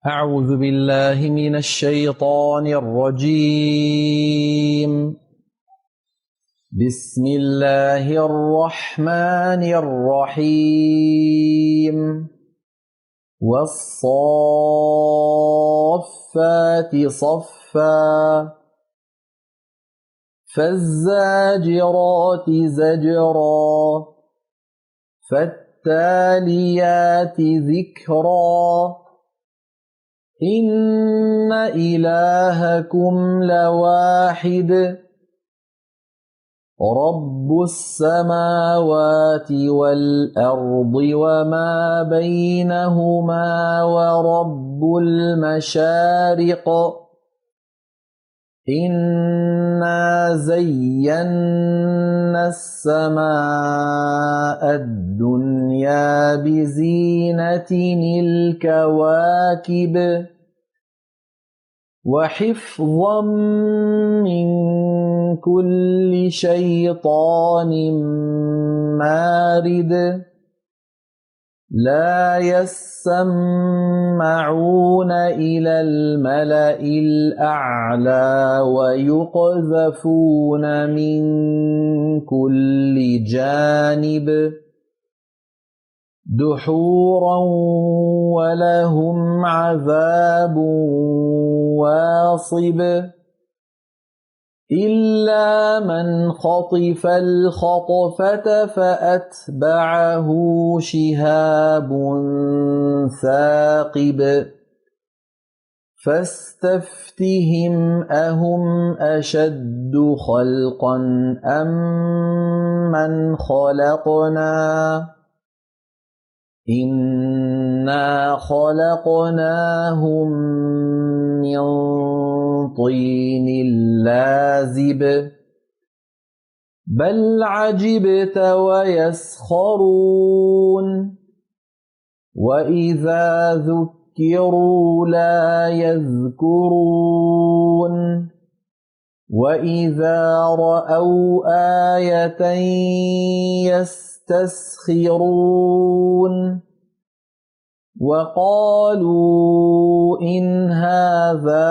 أعوذ بالله من الشيطان الرجيم. بسم الله الرحمن الرحيم. والصافات صفا فالزاجرات زجرا فالتاليات ذكرا إن إلهكم لواحد رب السماوات والأرض وما بينهما ورب المشارق إنا زينا السماء الدنيا بزينة الكواكب وحفظا من كل شيطان مارد لا يسمعون إلى الملأ الأعلى ويقذفون من كل جانب دحورا ولهم عذاب واصب إلا من خطف الخطفة فأتبعه شهاب ثاقب فاستفتهم أهم أشد خلقا أم من خلقنا إنا خلقناهم من طين لازب بل عجبت ويسخرون وإذا ذكروا لا يذكرون وإذا رأوا آية يستسخرون وقالوا إن هذا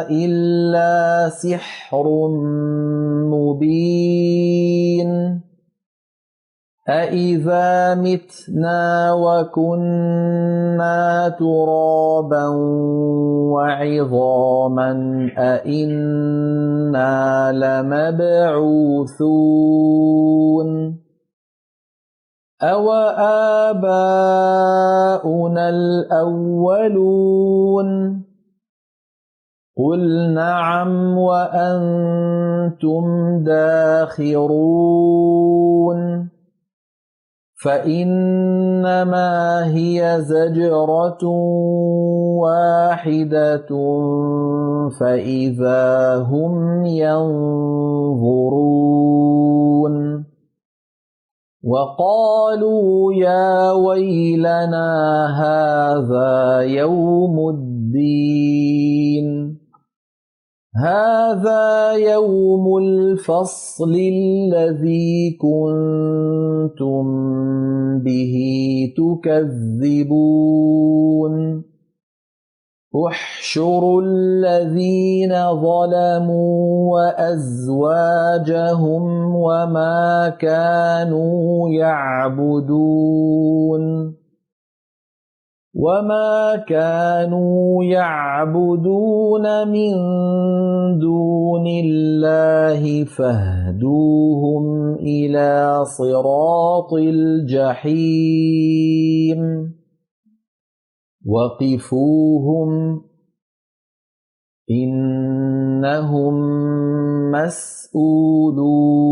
إلا سحر مبين أإذا متنا وكنا ترابا وعظاما أإنا لمبعوثون أوآباؤنا الأولون قل نعم وأنتم داخرون فإنما هي زجرة واحدة فإذا هم ينظرون وقالوا يا ويلنا هذا يوم الدين هذا يوم الفصل الذي كنتم به تكذبون احشروا الذين ظلموا وأزواجهم وما كانوا يعبدون من دون الله فاهدوهم إلى صراط الجحيم وقفوهم إنهم مسؤولون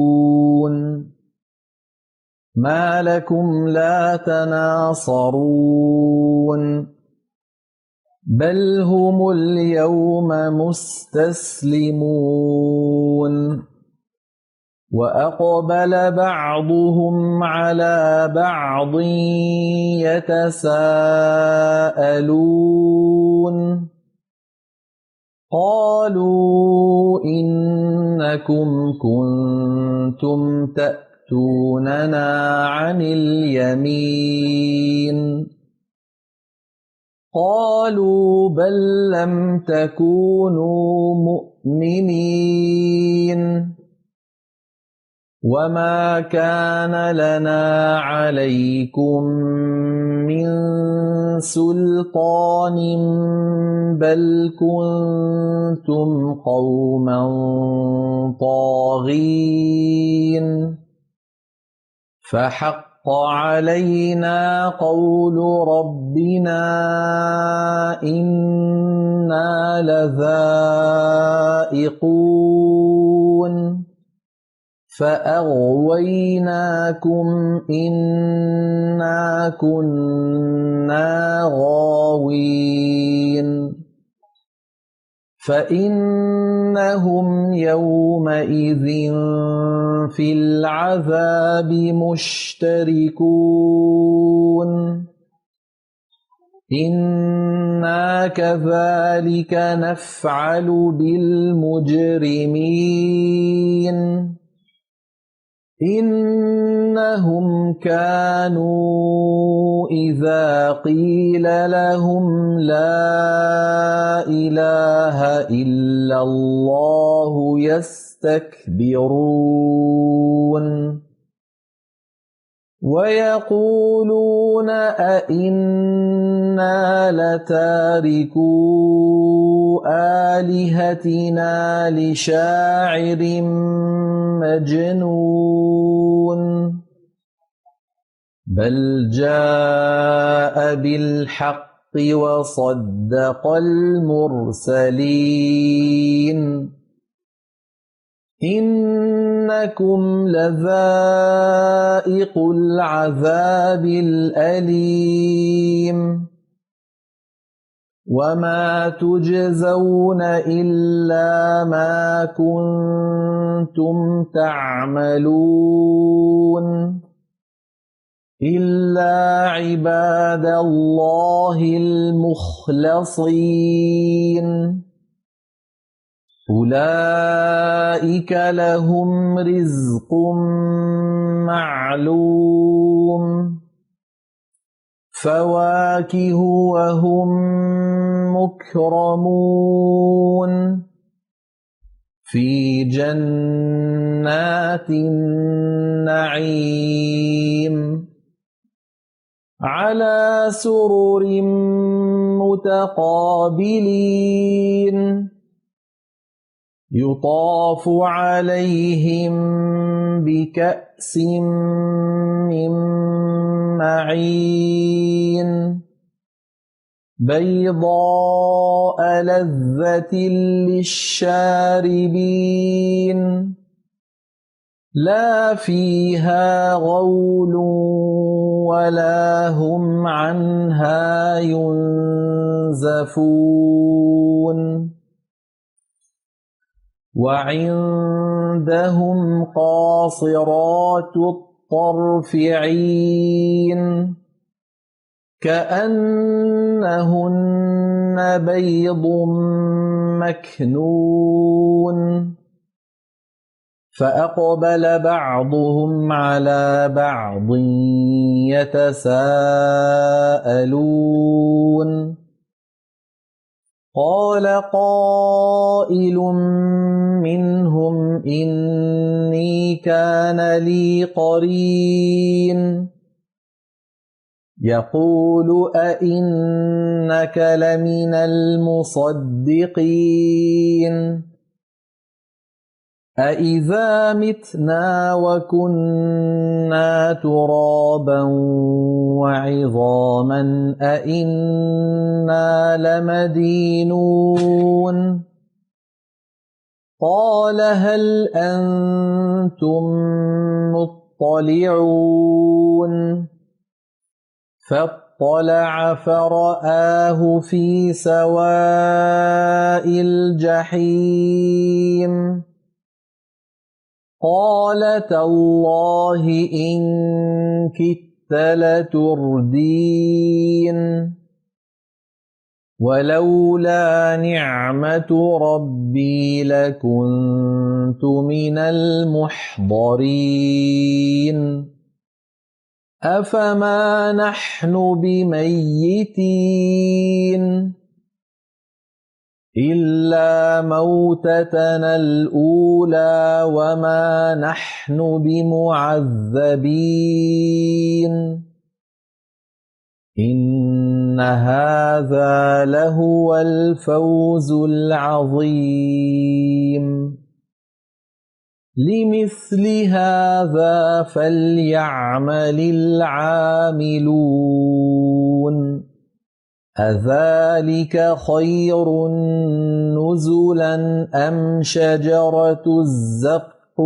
ما لكم لا تناصرون بل هم اليوم مستسلمون وأقبل بعضهم على بعض يتساءلون قالوا إنكم كنتم تأتوننا عن اليمين قالوا بل لم تكونوا مؤمنين وما كان لنا عليكم من سلطان بل كنتم قوما طاغين فحق علينا قول ربنا إنا لذائقون فأغويناكم إنا كنا غاوين فإنهم يومئذ في العذاب مشتركون إنا كذلك نفعل بالمجرمين إنهم كانوا إذا قيل لهم لا إله إلا الله يستكبرون ويقولون أئنا لتاركو آلهتنا لشاعر مجنون بل جاء بالحق وصدق المرسلين إنكم لذائق العذاب الأليم وما تجزون إلا ما كنتم تعملون إلا عباد الله المخلصين أولئك لهم رزق معلوم فواكه وهم مكرمون في جنات النعيم على سرر متقابلين يطاف عليهم بكأس من معين بيضاء لذة للشاربين لا فيها غول ولا هم عنها ينزفون وعندهم قاصرات الطرف عين كأنهن بيض مكنون فأقبل بعضهم على بعض يتساءلون قال قائل منهم إني كان لي قرين يقول أئنك لمن المصدقين أإذا متنا وكنا ترابا وعظاما أإنا لمدينون قال هل أنتم مطلعون فاطلع فرآه في سواء الجحيم قال تالله إن كدت لتردين ولولا نعمة ربي لكنت من المحضرين أفما نحن بميتين إلا موتتنا الأولى وما نحن بمعذبين إن هذا لهو الفوز العظيم لمثل هذا فليعمل العاملون أذلك خير نزلا أم شجرة الزقوم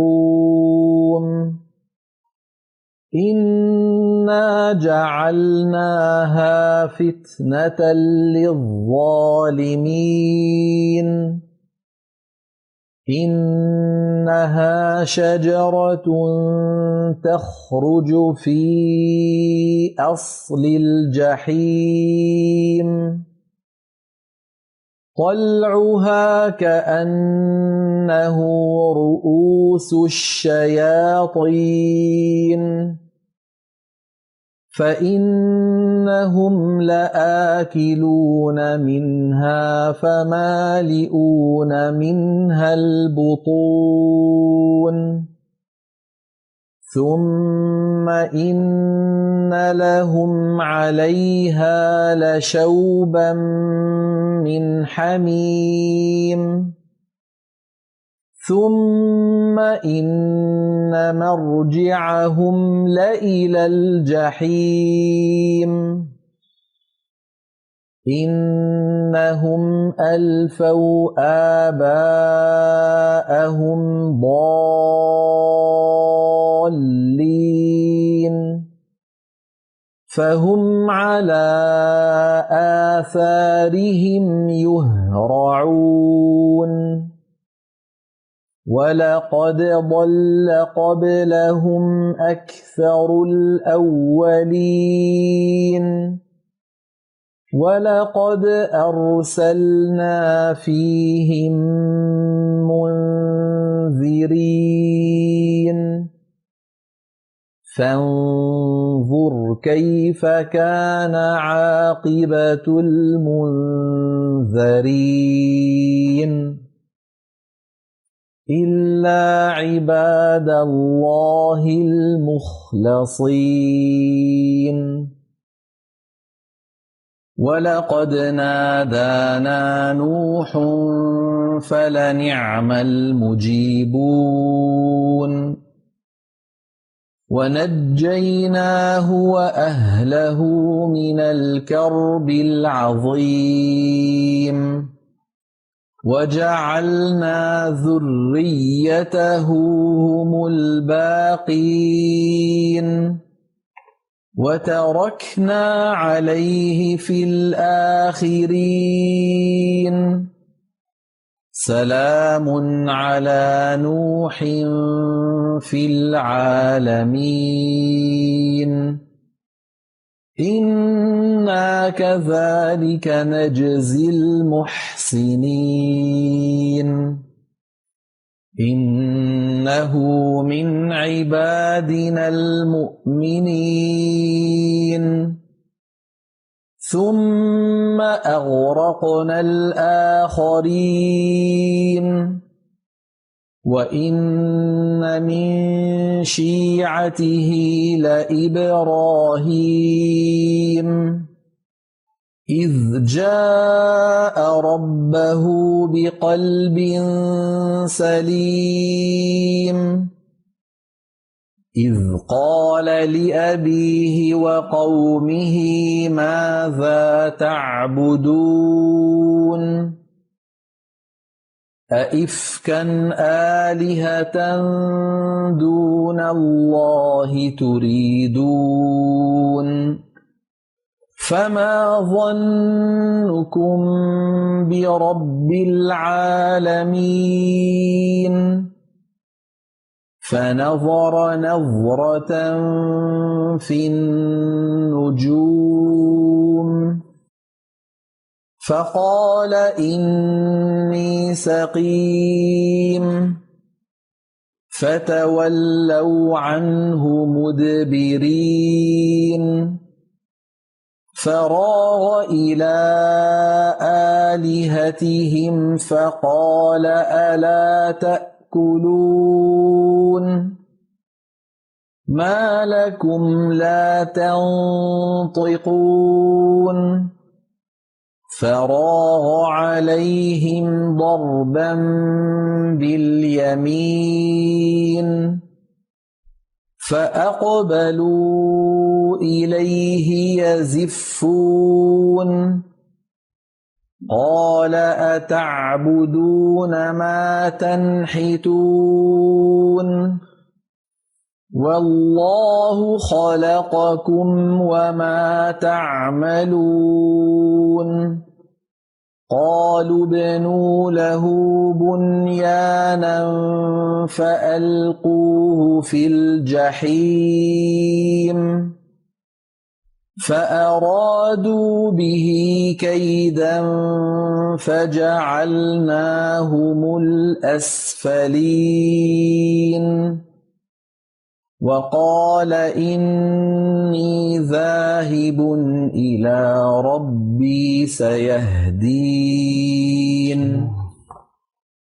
إنا جعلناها فتنة للظالمين إنها شجرة تخرج في أصل الجحيم طلعها كأنه رؤوس الشياطين فإنهم لآكلون منها فمالئون منها البطون ثم إن لهم عليها لشوبا من حميم ثم إن مرجعهم لإلى الجحيم إنهم ألفوا آباءهم ضالين فهم على آثارهم يهرعون ولقد ضل قبلهم أكثر الأولين ولقد أرسلنا فيهم منذرين فانظر كيف كان عاقبة المنذرين إلا عباد الله المخلصين ولقد نادانا نوح فلنعم المجيبون ونجيناه وأهله من الكرب العظيم وجعلنا ذريته هم الباقين وتركنا عليه في الآخرين سلام على نوح في العالمين إنا كذلك نجزي المحسنين إنه من عبادنا المؤمنين ثم أغرقنا الآخرين وإن من شيعته لإبراهيم إذ جاء ربه بقلب سليم إذ قال لأبيه وقومه ماذا تعبدون أئفكا آلهة دون الله تريدون فما ظنكم برب العالمين فنظر نظرة في النجوم فقال إني سقيم فتولوا عنه مدبرين فراغ إلى آلهتهم فقال ألا تأكلون ما لكم لا تنطقون فراغ عليهم ضربا باليمين فأقبلوا إليه يزفون قال أتعبدون ما تنحتون والله خلقكم وما تعملون قالوا ابنوا له بنيانا فألقوه في الجحيم فأرادوا به كيدا فجعلناهم الأسفلين وقال إني ذاهب إلى ربي سيهدين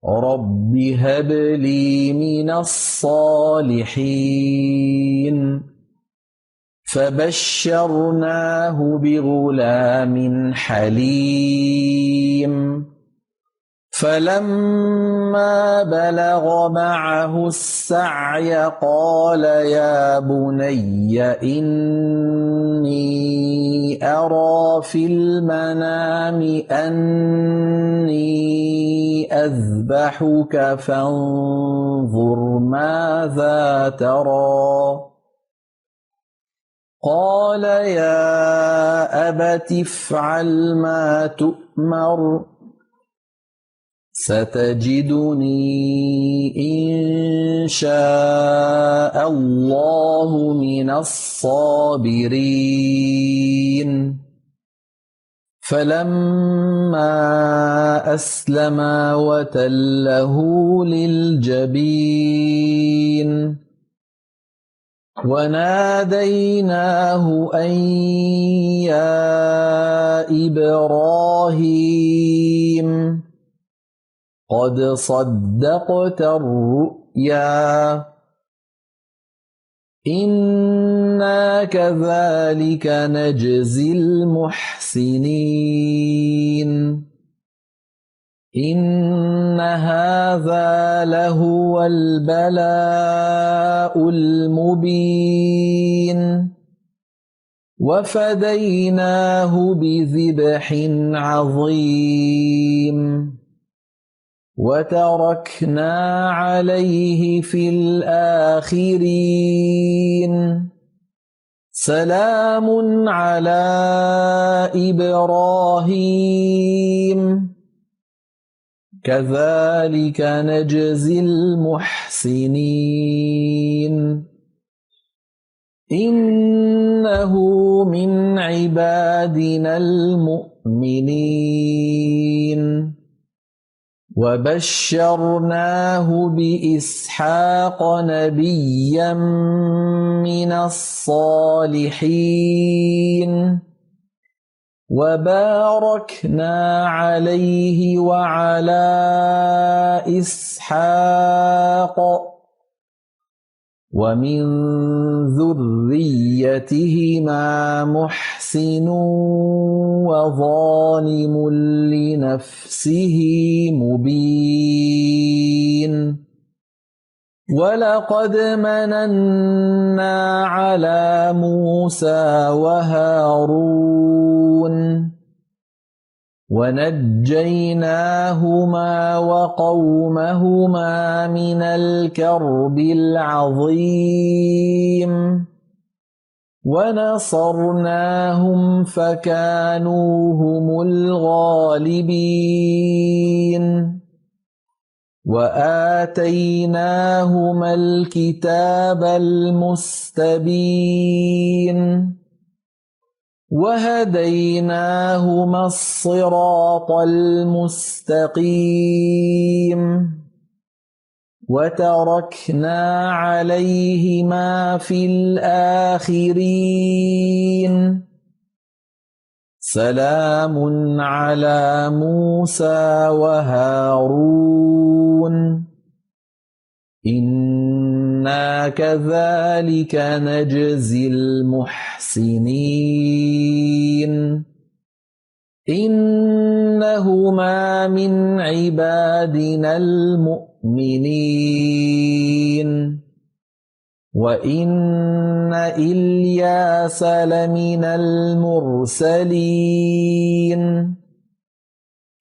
رب هب لي من الصالحين فبشرناه بغلام حليم فلما بلغ معه السعي قال يا بني إني أرى في المنام أني أذبحك فانظر ماذا ترى قال يا أبت افعل ما تؤمر ستجدني إن شاء الله من الصابرين فلما أسلما وتله للجبين وناديناه أن يا إبراهيم قد صدقت الرؤيا إنا كذلك نجزي المحسنين إن هذا لهو البلاء المبين وفديناه بذبح عظيم وتركنا عليه في الآخرين سلام على إبراهيم كذلك نجزي المحسنين إنه من عبادنا المؤمنين وبشرناه بإسحاق نبيا من الصالحين وباركنا عليه وعلى إسحاق ومن ذريتهما محسن وظالم لنفسه مبين ولقد مننا على موسى وهارون ونجيناهما وقومهما من الكرب العظيم ونصرناهم فكانوا هم الغالبين وآتيناهما الكتاب المستبين وهديناهما الصراط المستقيم وتركنا عليهما في الآخرين سلام على موسى وهارون إنا كذلك نجزي المحسنين إنهما من عبادنا المؤمنين وإن إلياس لمن المرسلين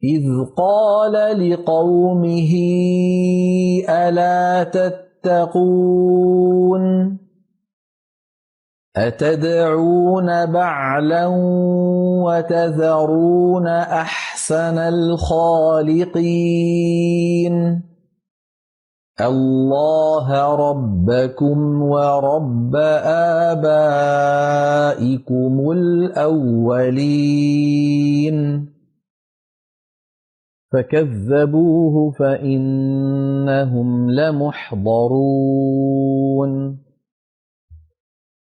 إذ قال لقومه ألا تتقون أتدعون بعلا وتذرون أحسن الخالقين الله ربكم ورب آبائكم الأولين فكذبوه فإنهم لمحضرون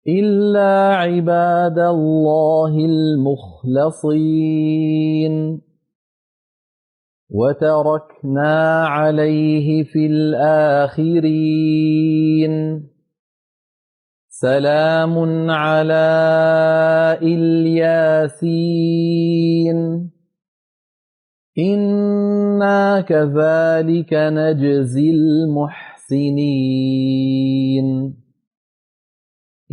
إلا عباد الله المخلصين وتركنا عليه في الآخرين سلام على الياسين إنا كذلك نجزي المحسنين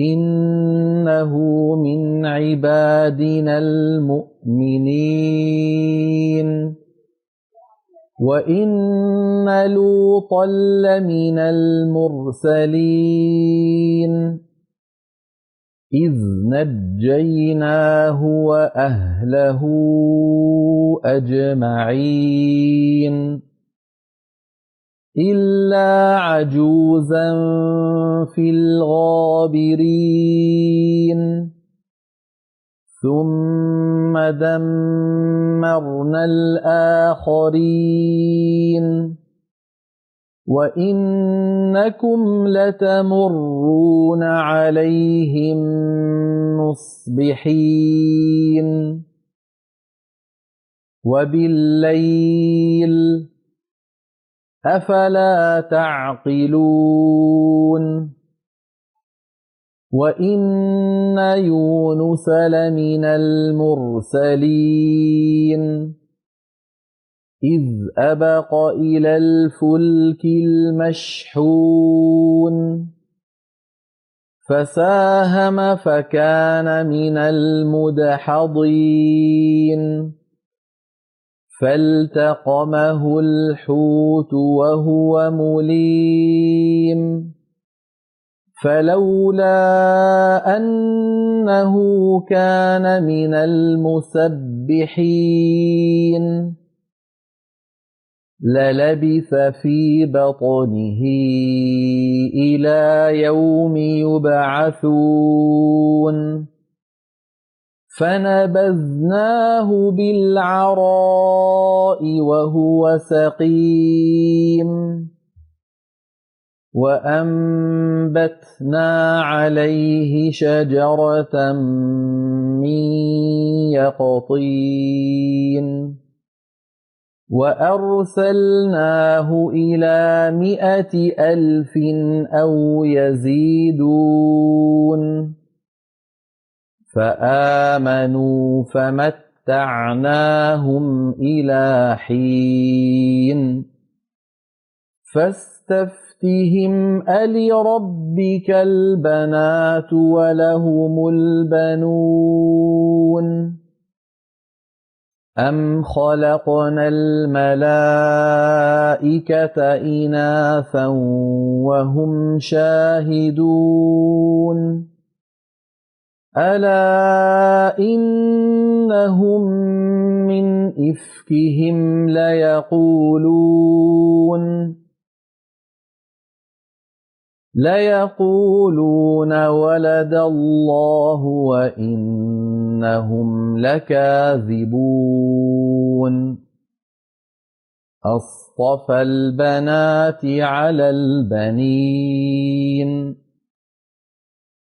إنه من عبادنا المؤمنين وإن لوطا لمن المرسلين إذ نجيناه وأهله أجمعين إلا عجوزا في الغابرين ثم دمرنا الآخرين وإنكم لتمرون عليهم مصبحين وبالليل أفلا تعقلون وإن يونس لمن المرسلين إذ أبق إلى الفلك المشحون فساهم فكان من المدحضين فالتقمه الحوت وهو مليم فلولا أنه كان من المسبحين للبث في بطنه إلى يوم يبعثون فنبذناه بالعراء وهو سقيم وأنبتنا عليه شجرة من يقطين وأرسلناه إلى 100,000 أو يزيدون فآمنوا فمتعناهم إلى حين فاستفتهم ألربك البنات ولهم البنون أم خلقنا الملائكة إناثا وهم شاهدون ألا إنهم من إفكهم ليقولون ولد الله وإنهم لكاذبون أصطفى البنات على البنين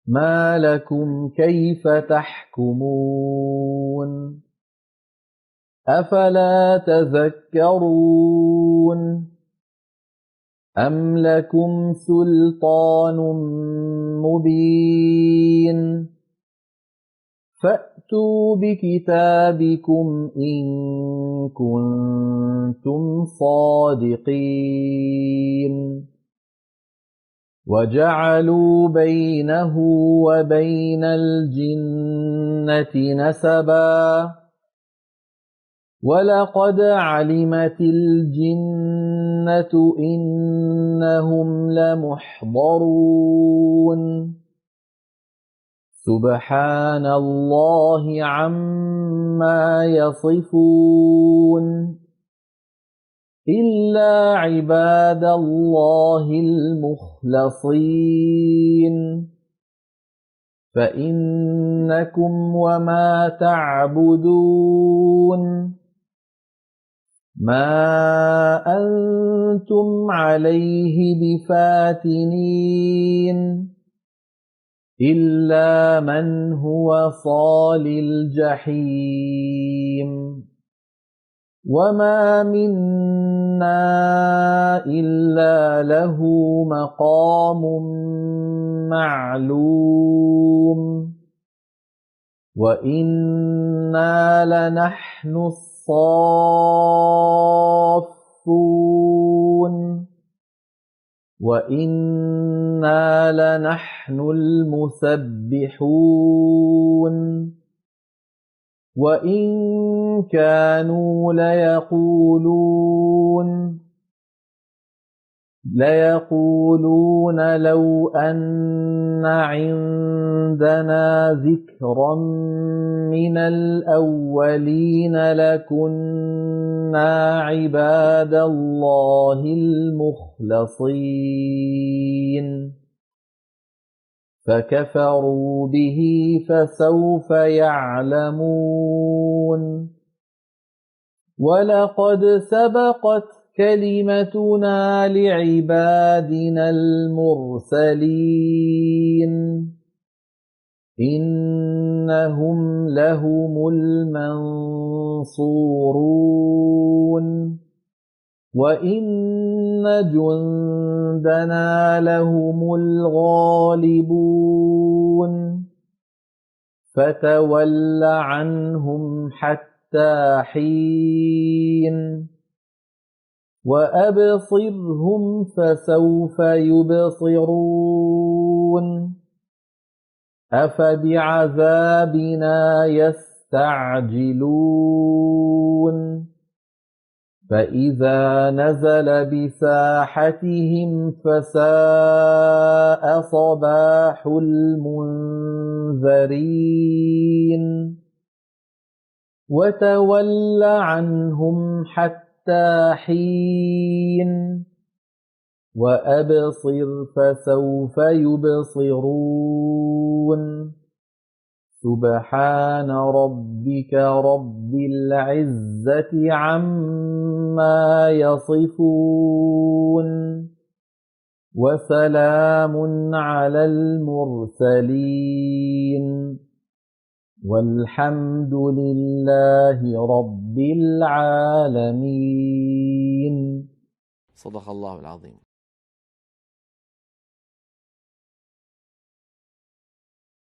ما لكم كيف تحكمون أفلا تذكرون أم لكم سلطان مبين فأتوا بكتابكم إن كنتم صادقين وجعلوا بينه وبين الجنة نسبا ولقد علمت الجنة إنهم لمحضرون سبحان الله عما يصفون إلا عباد الله المخلصين فإنكم وما تعبدون ما أنتم عليه بفاتنين إلا من هو صال الجحيم وما منا إلا له مقام معلوم وإنا لنحن الصافون وإنا لنحن المسبحون وإن كانوا ليقولون لو أن عندنا ذكرا من الأولين لكنا عباد الله المخلصين فكفروا به فسوف يعلمون ولقد سبقت كلمتنا لعبادنا المرسلين إنهم لهم المنصورون وإن جندنا لهم الغالبون فتول عنهم حتى حين وأبصرهم فسوف يبصرون أفبعذابنا يستعجلون فإذا نزل بساحتهم فساء صباح المنذرين وتول عنهم حتى حين وأبصر فسوف يبصرون سبحان ربك رب العزة عما يصفون وسلام على المرسلين والحمد لله رب العالمين. صدق الله العظيم.